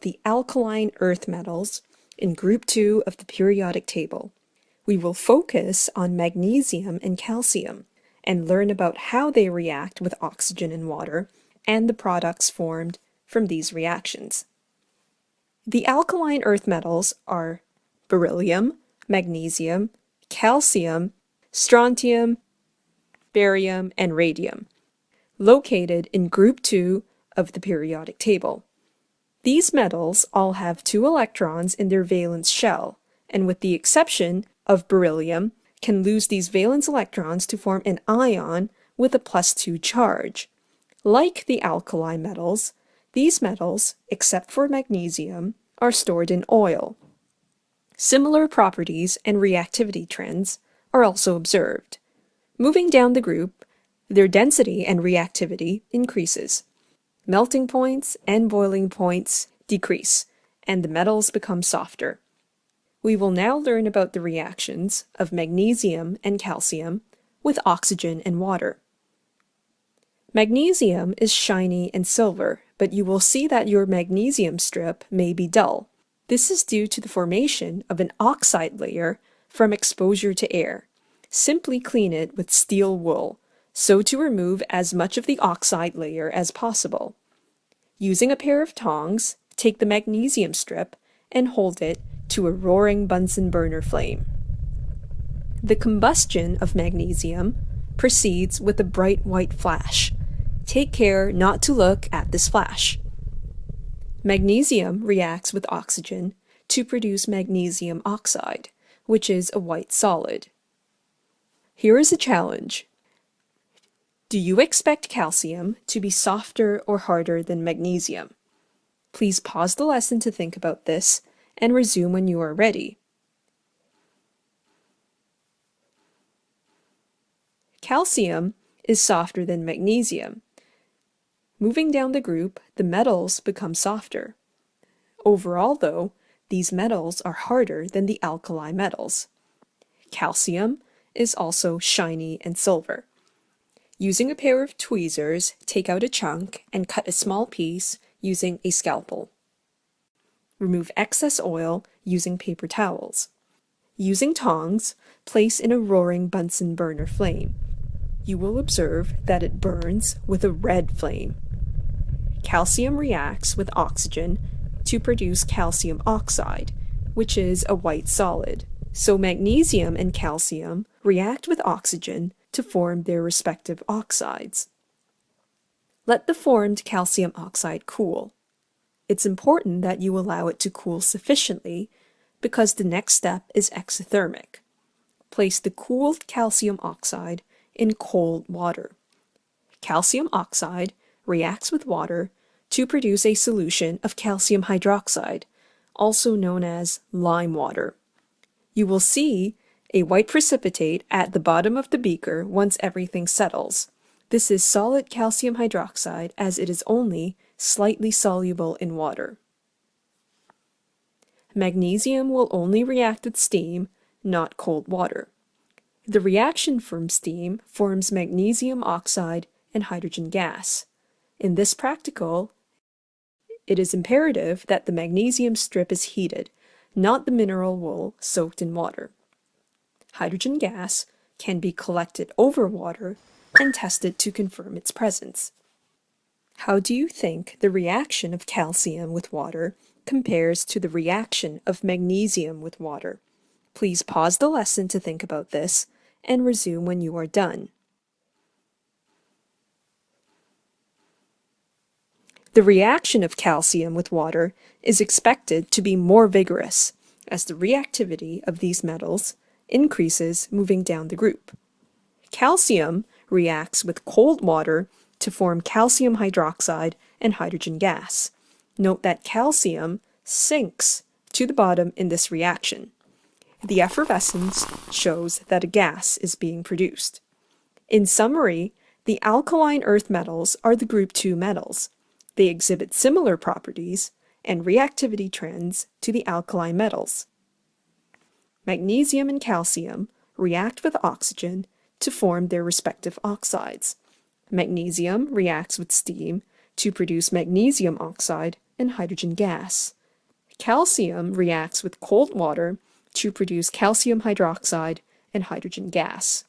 about the alkaline earth metals in Group 2 of the periodic table. We will focus on magnesium and calcium and learn about how they react with oxygen and water and the products formed from these reactions. The alkaline earth metals are beryllium, magnesium, calcium, strontium, barium, and radium, located in Group 2 of the periodic table. These metals all have 2 electrons in their valence shell, and with the exception of beryllium, can lose these valence electrons to form an ion with a +2 charge. Like the alkali metals, these metals, except for magnesium, are stored in oil. Similar properties and reactivity trends are also observed. Moving down the group, their density and reactivity increases. Melting points and boiling points decrease, and the metals become softer. We will now learn about the reactions of magnesium and calcium with oxygen and water. Magnesium is shiny and silver, but you will see that your magnesium strip may be dull. This is due to the formation of an oxide layer from exposure to air. Simply clean it with steel wool, so to remove as much of the oxide layer as possible. Using a pair of tongs, take the magnesium strip and hold it to a roaring Bunsen burner flame. The combustion of magnesium proceeds with a bright white flash. Take care not to look at this flash. Magnesium reacts with oxygen to produce magnesium oxide, which is a white solid. Here is a challenge. Do you expect calcium to be softer or harder than magnesium? Please pause the lesson to think about this and resume when you are ready. Calcium is softer than magnesium. Moving down the group, the metals become softer. Overall, though, these metals are harder than the alkali metals. Calcium is also shiny and silver. Using a pair of tweezers, take out a chunk and cut a small piece using a scalpel. Remove excess oil using paper towels. Using tongs, place in a roaring Bunsen burner flame. You will observe that it burns with a red flame. Calcium reacts with oxygen to produce calcium oxide, which is a white solid. So magnesium and calcium react with oxygen to form their respective oxides. Let the formed calcium oxide cool. It's important that you allow it to cool sufficiently because the next step is exothermic. Place the cooled calcium oxide in cold water. Calcium oxide reacts with water to produce a solution of calcium hydroxide, also known as lime water. You will see a white precipitate at the bottom of the beaker once everything settles. This is solid calcium hydroxide as it is only slightly soluble in water. Magnesium will only react with steam, not cold water. The reaction from steam forms magnesium oxide and hydrogen gas. In this practical, it is imperative that the magnesium strip is heated, not the mineral wool soaked in water. Hydrogen gas can be collected over water and tested to confirm its presence. How do you think the reaction of calcium with water compares to the reaction of magnesium with water? Please pause the lesson to think about this and resume when you are done. The reaction of calcium with water is expected to be more vigorous as the reactivity of these metals increases moving down the group. Calcium reacts with cold water to form calcium hydroxide and hydrogen gas. Note that calcium sinks to the bottom in this reaction. The effervescence shows that a gas is being produced. In summary, the alkaline earth metals are the group 2 metals. They exhibit similar properties and reactivity trends to the alkali metals. Magnesium and calcium react with oxygen to form their respective oxides. Magnesium reacts with steam to produce magnesium oxide and hydrogen gas. Calcium reacts with cold water to produce calcium hydroxide and hydrogen gas.